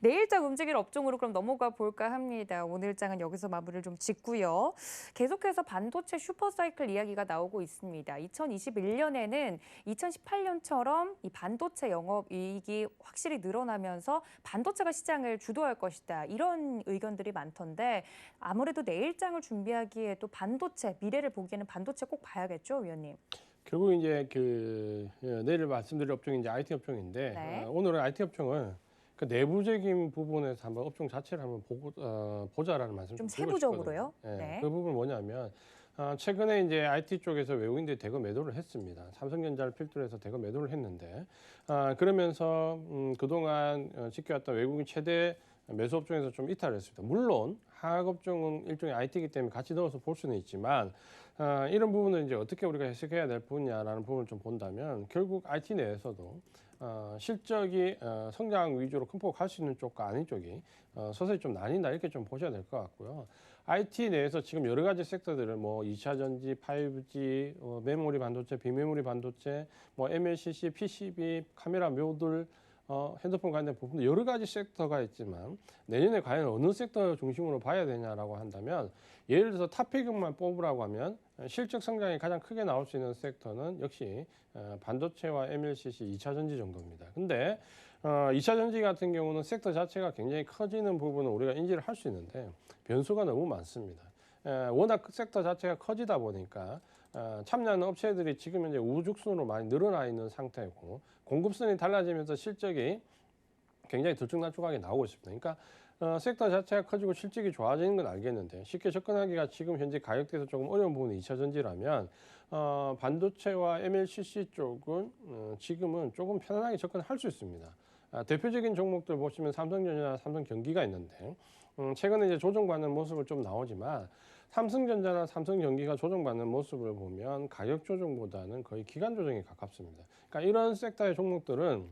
내일장 움직일 업종으로 그럼 넘어가 볼까 합니다. 오늘장은 여기서 마무리를 좀 짓고요. 계속해서 반도체 슈퍼사이클 이야기가 나오고 있습니다. 2021년에는 2018년처럼 이 반도체 영업이익이 확실히 늘어나면서 반도체가 시장을 주도할 것이다. 이런 의견들이 많던데 아무래도 내일장을 준비하기에도 반도체, 미래를 보기에는 반도체 꼭 봐야겠죠, 위원님? 결국 이제 내일 말씀드릴 업종이 이제 IT 업종인데 네. 오늘은 IT 업종을 그 내부적인 부분에서 한번 업종 자체를 한번 보자라는 말씀을 좀 좀 드리고 싶거든요. 세부적으로요? 예, 네. 그 부분은 뭐냐면 최근에 이제 IT 쪽에서 외국인들이 대거 매도를 했습니다. 삼성전자를 필두로 해서 대거 매도를 했는데 그러면서 그동안 지켜왔던 외국인 최대 매수 업종에서 좀 이탈을 했습니다. 물론 하락 업종은 일종의 IT이기 때문에 같이 넣어서 볼 수는 있지만 이런 부분을 이제 어떻게 우리가 해석해야 될 부분이냐라는 부분을 좀 본다면 결국 IT 내에서도 실적이 성장 위주로 큰 폭 갈 수 있는 쪽과 아닌 쪽이 서서히 좀 나뉜다 이렇게 좀 보셔야 될 것 같고요. IT 내에서 지금 여러 가지 섹터들을 뭐 2차 전지, 5G, 메모리 반도체, 비메모리 반도체, 뭐 MLCC, PCB, 카메라 묘들 핸드폰 관련 부분 여러 가지 섹터가 있지만 내년에 과연 어느 섹터 중심으로 봐야 되냐라고 한다면 예를 들어서 탑픽만 뽑으라고 하면 실적 성장이 가장 크게 나올 수 있는 섹터는 역시 반도체와 MLCC 2차 전지 정도입니다. 근데 2차 전지 같은 경우는 섹터 자체가 굉장히 커지는 부분을 우리가 인지를 할 수 있는데 변수가 너무 많습니다. 워낙 그 섹터 자체가 커지다 보니까 참여하는 업체들이 지금 현재 우후죽순으로 많이 늘어나 있는 상태고 공급선이 달라지면서 실적이 굉장히 들쭉날쭉하게 나오고 있습니다. 그러니까 섹터 자체가 커지고 실적이 좋아지는 건 알겠는데 쉽게 접근하기가 지금 현재 가격대에서 조금 어려운 부분이 2차 전지라면 반도체와 MLCC 쪽은 지금은 조금 편안하게 접근할 수 있습니다. 대표적인 종목들 보시면 삼성전자나 삼성전기가 있는데 최근에 이제 조정받는 모습을 좀 나오지만 삼성전자나 삼성전기가 조정받는 모습을 보면 가격 조정보다는 거의 기간 조정에 가깝습니다. 그러니까 이런 섹터의 종목들은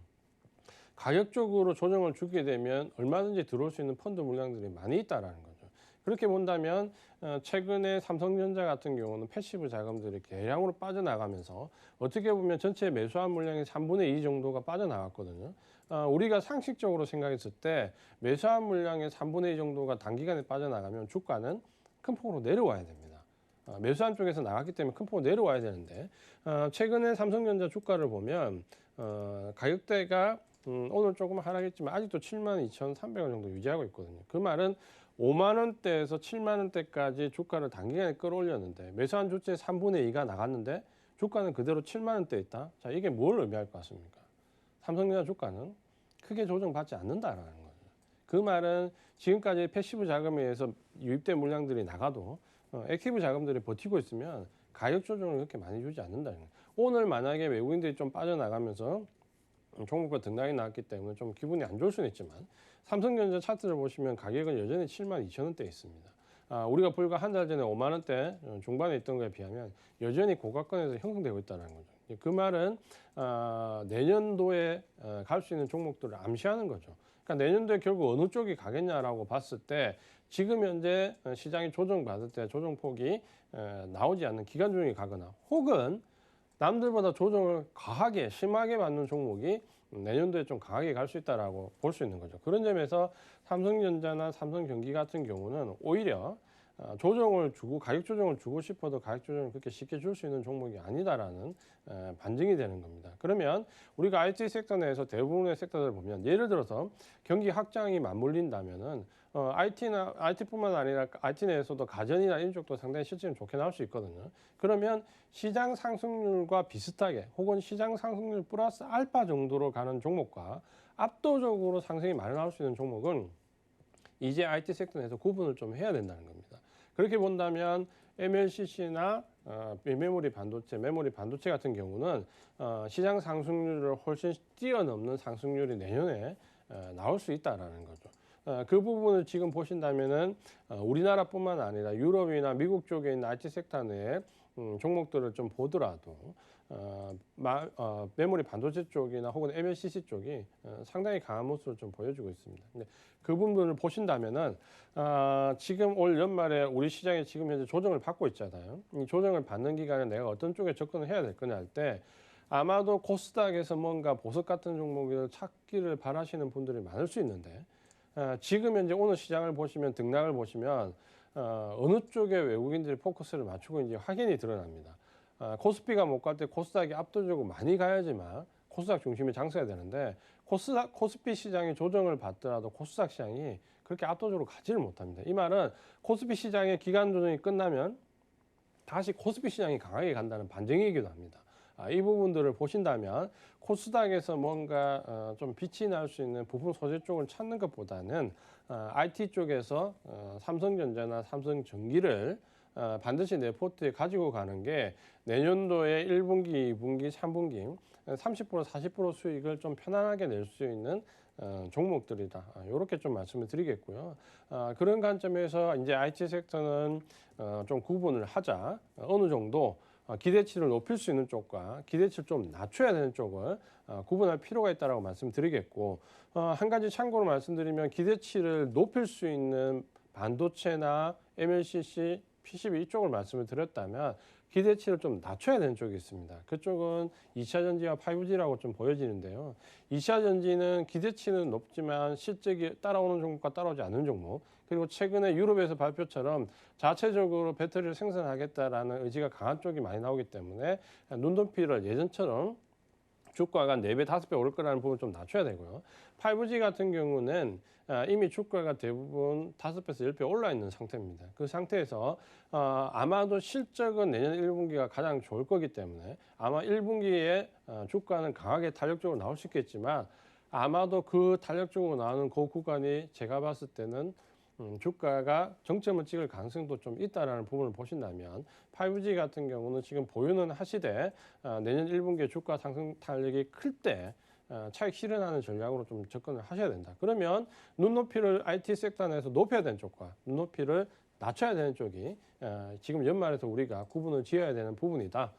가격적으로 조정을 주게 되면 얼마든지 들어올 수 있는 펀드 물량들이 많이 있다라는 거죠. 그렇게 본다면 최근에 삼성전자 같은 경우는 패시브 자금들이 대량으로 빠져나가면서 어떻게 보면 전체 매수한 물량의 3분의 2 정도가 빠져나갔거든요. 우리가 상식적으로 생각했을 때 매수한 물량의 3분의 2 정도가 단기간에 빠져나가면 주가는 큰 폭으로 내려와야 됩니다. 매수한 쪽에서 나갔기 때문에 큰 폭으로 내려와야 되는데 최근에 삼성전자 주가를 보면 가격대가 오늘 조금 하락했지만 아직도 72,300원 정도 유지하고 있거든요. 그 말은 5만 원대에서 7만 원대까지 주가를 단기간에 끌어올렸는데 매수한 주체의 3분의 2가 나갔는데 주가는 그대로 7만 원대에 있다. 자, 이게 뭘 의미할 것 같습니까? 삼성전자 주가는 크게 조정받지 않는다라는 거죠. 그 말은 지금까지 패시브 자금에 의해서 유입된 물량들이 나가도 액티브 자금들이 버티고 있으면 가격 조정을 그렇게 많이 주지 않는다는 거예요. 오늘 만약에 외국인들이 좀 빠져나가면서 종목과 등락이 나왔기 때문에 좀 기분이 안 좋을 수는 있지만 삼성전자 차트를 보시면 가격은 여전히 72,000원대에 있습니다. 우리가 불과 한 달 전에 5만 원대 중반에 있던 거에 비하면 여전히 고가권에서 형성되고 있다는 거죠. 그 말은 내년도에 갈 수 있는 종목들을 암시하는 거죠. 그러니까 내년도에 결국 어느 쪽이 가겠냐라고 봤을 때 지금 현재 시장이 조정받을 때 조정폭이 나오지 않는 기간 조정이 가거나 혹은 남들보다 조정을 과하게 심하게 받는 종목이 내년도에 좀 강하게 갈 수 있다라고 볼 수 있는 거죠. 그런 점에서 삼성전자나 삼성전기 같은 경우는 오히려 조정을 주고 가격 조정을 주고 싶어도 가격 조정을 그렇게 쉽게 줄 수 있는 종목이 아니다라는 반증이 되는 겁니다. 그러면 우리가 IT 섹터 내에서 대부분의 섹터들을 보면 예를 들어서 경기 확장이 맞물린다면은 IT뿐만 아니라 IT 내에서도 가전이나 이런 쪽도 상당히 실적이 좋게 나올 수 있거든요. 그러면 시장 상승률과 비슷하게 혹은 시장 상승률 플러스 알파 정도로 가는 종목과 압도적으로 상승이 많이 나올 수 있는 종목은 이제 IT 섹터 내에서 구분을 좀 해야 된다는 겁니다. 그렇게 본다면 MLCC나 메모리 반도체 같은 경우는 시장 상승률을 훨씬 뛰어넘는 상승률이 내년에 나올 수 있다라는 거죠. 그 부분을 지금 보신다면은 우리나라뿐만 아니라 유럽이나 미국 쪽에 있는 IT 섹터 내에 종목들을 좀 보더라도 메모리 반도체 쪽이나 혹은 MLCC 쪽이 상당히 강한 모습을 좀 보여주고 있습니다. 근데 그 부분을 보신다면은 지금 올 연말에 우리 시장이 지금 현재 조정을 받고 있잖아요. 이 조정을 받는 기간에 내가 어떤 쪽에 접근을 해야 될 거냐 할 때 아마도 코스닥에서 뭔가 보석 같은 종목을 찾기를 바라시는 분들이 많을 수 있는데 지금 현재 오늘 시장을 보시면 등락을 보시면 어느 쪽에 외국인들이 포커스를 맞추고 있는지 확연히 드러납니다. 코스피가 못 갈 때 코스닥이 압도적으로 많이 가야지만 코스닥 중심이 장세가 되는데 코스피 시장이 조정을 받더라도 코스닥 시장이 그렇게 압도적으로 가지를 못합니다. 이 말은 코스피 시장의 기간 조정이 끝나면 다시 코스피 시장이 강하게 간다는 반증이기도 합니다. 이 부분들을 보신다면 코스닥에서 뭔가 좀 빛이 날 수 있는 부품 소재 쪽을 찾는 것보다는 IT 쪽에서 삼성전자나 삼성전기를 반드시 내 포트에 가지고 가는 게 내년도에 1분기, 2분기, 3분기 30% 40% 수익을 좀 편안하게 낼 수 있는 종목들이다. 이렇게 좀 말씀을 드리겠고요. 그런 관점에서 이제 IT 섹터는 좀 구분을 하자. 어느 정도 기대치를 높일 수 있는 쪽과 기대치를 좀 낮춰야 되는 쪽을 구분할 필요가 있다고 말씀드리겠고, 한 가지 참고로 말씀드리면 기대치를 높일 수 있는 반도체나 MLCC, PCB 이쪽을 말씀을 드렸다면 기대치를 좀 낮춰야 되는 쪽이 있습니다. 그쪽은 2차 전지와 5G라고 좀 보여지는데요. 2차 전지는 기대치는 높지만 실적이 따라오는 종목과 따라오지 않는 종목, 그리고 최근에 유럽에서 발표처럼 자체적으로 배터리를 생산하겠다라는 의지가 강한 쪽이 많이 나오기 때문에 눈높이를 예전처럼 주가가 4배, 5배 오를 거라는 부분을 좀 낮춰야 되고요. 5G 같은 경우는 이미 주가가 대부분 5배에서 10배 올라 있는 상태입니다. 그 상태에서 아마도 실적은 내년 1분기가 가장 좋을 거기 때문에 아마 1분기에 주가는 강하게 탄력적으로 나올 수 있겠지만 아마도 그 탄력적으로 나오는 그 구간이 제가 봤을 때는 주가가 정점을 찍을 가능성도 좀 있다라는 부분을 보신다면 5G 같은 경우는 지금 보유는 하시되 내년 1분기에 주가 상승 탄력이 클 때 차익 실현하는 전략으로 좀 접근을 하셔야 된다. 그러면 눈높이를 IT 섹터 내에서 높여야 되는 쪽과 눈높이를 낮춰야 되는 쪽이 지금 연말에서 우리가 구분을 지어야 되는 부분이다.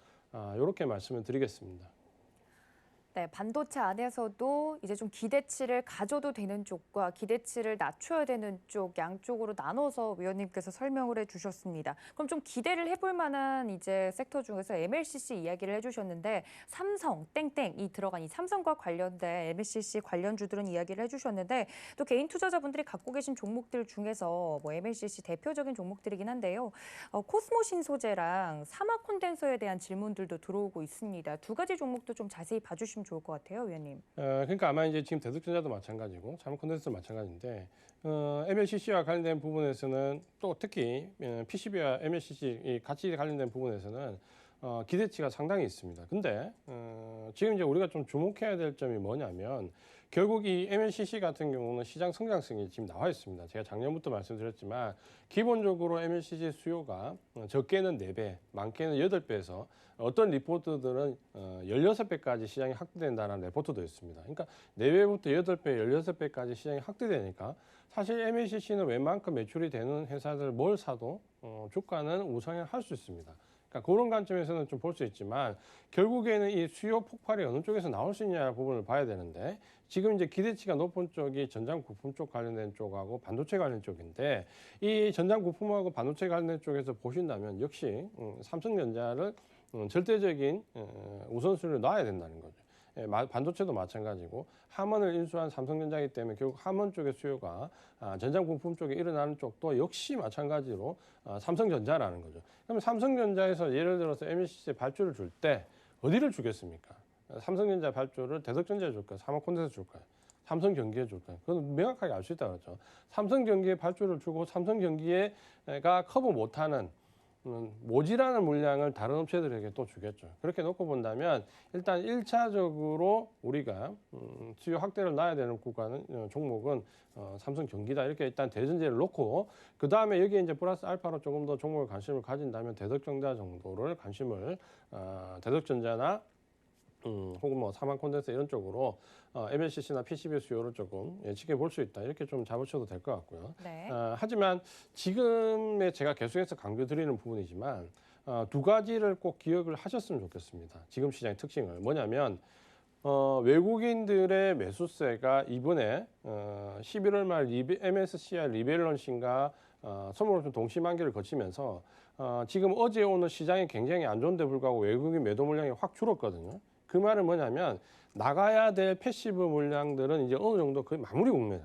이렇게 말씀을 드리겠습니다. 네, 반도체 안에서도 이제 좀 기대치를 가져도 되는 쪽과 기대치를 낮춰야 되는 쪽 양쪽으로 나눠서 위원님께서 설명을 해주셨습니다. 그럼 좀 기대를 해볼 만한 이제 섹터 중에서 MLCC 이야기를 해주셨는데 삼성 땡땡이 들어간 이 삼성과 관련된 MLCC 관련주들은 이야기를 해주셨는데 또 개인 투자자분들이 갖고 계신 종목들 중에서 뭐 MLCC 대표적인 종목들이긴 한데요. 코스모 신소재랑 사막 콘덴서에 대한 질문들도 들어오고 있습니다. 두 가지 종목도 좀 자세히 봐주시면 좋을 것 같아요, 위원님. 그러니까 아마 이제 지금 대덕전자도 마찬가지고 자문 콘텐츠도 마찬가지인데 MLCC와 관련된 부분에서는 또 특히 PCB와 MLCC 같이 관련된 부분에서는 기대치가 상당히 있습니다. 근데 지금 이제 우리가 좀 주목해야 될 점이 뭐냐면 결국 이 MLCC 같은 경우는 시장 성장성이 지금 나와 있습니다. 제가 작년부터 말씀드렸지만 기본적으로 MLCC 수요가 적게는 4배, 많게는 8배에서 어떤 리포트들은 16배까지 시장이 확대된다는 레포트도 있습니다. 그러니까 4배부터 8배, 16배까지 시장이 확대되니까 사실 MLCC는 웬만큼 매출이 되는 회사들 뭘 사도 주가는 우상향 할 수 있습니다. 그러니까 그런 관점에서는 좀 볼 수 있지만 결국에는 이 수요 폭발이 어느 쪽에서 나올 수 있냐 부분을 봐야 되는데 지금 이제 기대치가 높은 쪽이 전장 부품 쪽 관련된 쪽하고 반도체 관련 쪽인데 이 전장 부품하고 반도체 관련 쪽에서 보신다면 역시 삼성전자를 절대적인 우선순위를 놔야 된다는 거죠. 반도체도 마찬가지고 함원을 인수한 삼성전자이기 때문에 결국 함원 쪽의 수요가 전장 부품 쪽에 일어나는 쪽도 역시 마찬가지로 삼성전자라는 거죠. 그럼 삼성전자에서 예를 들어서 MLCC 발주를 줄 때 어디를 주겠습니까? 삼성전자 발주를 대덕전자에 줄까요? 사마콘덴에 줄까요? 삼성전기에 줄까요? 그건 명확하게 알 수 있다고 그러죠. 삼성전기에 발주를 주고 삼성전기가 커버 못하는 모자라는 물량을 다른 업체들에게 또 주겠죠. 그렇게 놓고 본다면 일단 1차적으로 우리가 수요 확대를 놔야 되는 구간은 종목은 삼성전기다 이렇게 일단 대전제를 놓고 그 다음에 여기에 이제 플러스 알파로 조금 더 종목을 관심을 가진다면 대덕전자 정도를 관심을 대덕전자나 혹은 뭐 사만 콘덴서 이런 쪽으로 MLCC나 PCB 수요를 조금 예측해 볼 수 있다 이렇게 좀 잡으셔도 될 것 같고요. 네. 하지만 지금의 제가 계속해서 강조드리는 부분이지만 두 가지를 꼭 기억을 하셨으면 좋겠습니다. 지금 시장의 특징을 뭐냐면 외국인들의 매수세가 이번에 11월 말 MSCI 리밸런싱과 선물 옵션 동시만기를 거치면서 지금 어제 오늘 시장이 굉장히 안 좋은데 불구하고 외국인 매도 물량이 확 줄었거든요. 그 말은 뭐냐면 나가야 될 패시브 물량들은 이제 어느 정도 거의 마무리 국면에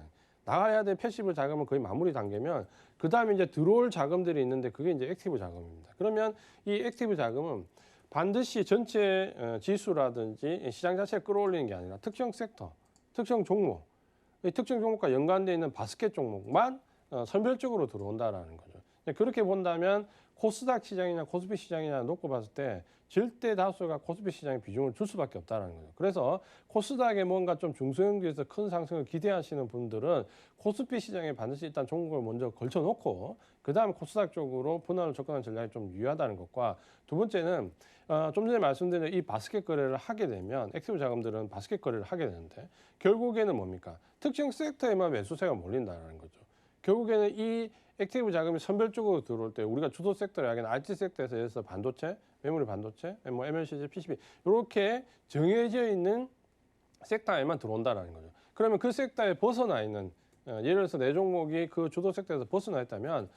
나가야 될 패시브 자금은 거의 마무리 단계면 그 다음에 이제 들어올 자금들이 있는데 그게 이제 액티브 자금입니다. 그러면 이 액티브 자금은 반드시 전체 지수라든지 시장 자체를 끌어올리는 게 아니라 특정 섹터, 특정 종목, 이 특정 종목과 연관되어 있는 바스켓 종목만 선별적으로 들어온다라는 거죠. 그렇게 본다면 코스닥 시장이나 코스피 시장이나 놓고 봤을 때 절대 다수가 코스피 시장에 비중을 줄 수밖에 없다는 거죠. 그래서 코스닥에 뭔가 좀 중소형주에서 큰 상승을 기대하시는 분들은 코스피 시장에 반드시 일단 종목을 먼저 걸쳐놓고 그 다음에 코스닥 쪽으로 분할을 접근하는 전략이 좀 유효하다는 것과 두 번째는 좀 전에 말씀드린 이 바스켓 거래를 하게 되면 액티브 자금들은 바스켓 거래를 하게 되는데 결국에는 뭡니까? 특정 섹터에만 매수세가 몰린다는 거죠. 결국에는 이 액티브 자금이 선별적으로 들어올 때 우리가 주도 섹터를 하기는 IT 섹터에서 예를 들어서 반도체, 메모리 반도체, 뭐 MLCC, PCB 이렇게 정해져 있는 섹터에만 들어온다라는 거죠. 그러면 그 섹터에 벗어나 있는 예를 들어서 내 종목이 그 주도 섹터에서 벗어나 있다면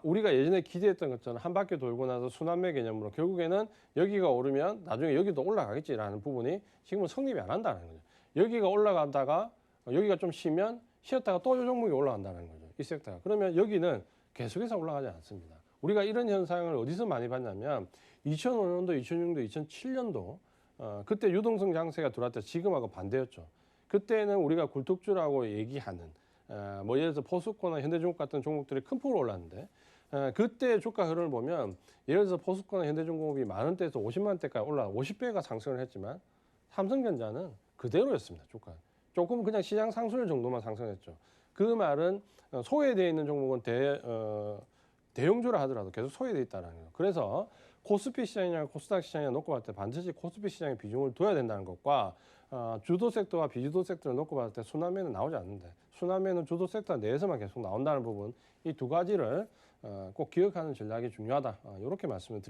우리가 예전에 기대했던 것처럼 한 바퀴 돌고 나서 순환매 개념으로 결국에는 여기가 오르면 나중에 여기도 올라가겠지라는 부분이 지금은 성립이 안 한다는 거죠. 여기가 올라가다가 여기가 좀 쉬었다가 또 이 종목이 올라간다는 거죠. 이 섹터가. 그러면 여기는 계속해서 올라가지 않습니다. 우리가 이런 현상을 어디서 많이 봤냐면 2005년도, 2006년도, 2007년도 그때 유동성 장세가 들어왔을 때 지금하고 반대였죠. 그때는 우리가 굴뚝주라고 얘기하는 뭐 예를 들어서 포스코나 현대중공업 같은 종목들이 큰 폭으로 올랐는데 그때 주가 흐름을 보면 예를 들어서 포스코나 현대중공업이 10,000원대에서 50만원대까지 올라 50배가 상승을 했지만 삼성전자는 그대로였습니다. 주가. 조금 그냥 시장 상승률 정도만 상승했죠. 그 말은 소외되어 있는 종목은 대형주라 하더라도 계속 소외되어 있다는 거예요. 그래서 코스피 시장이나 코스닥 시장이나 놓고 봤을 때 반드시 코스피 시장에 비중을 둬야 된다는 것과 주도 섹터와 비주도 섹터를 놓고 봤을 때 순환매는 나오지 않는데 순환매는 주도 섹터 내에서만 계속 나온다는 부분 이 두 가지를 꼭 기억하는 전략이 중요하다. 이렇게 말씀을 드리겠습니다.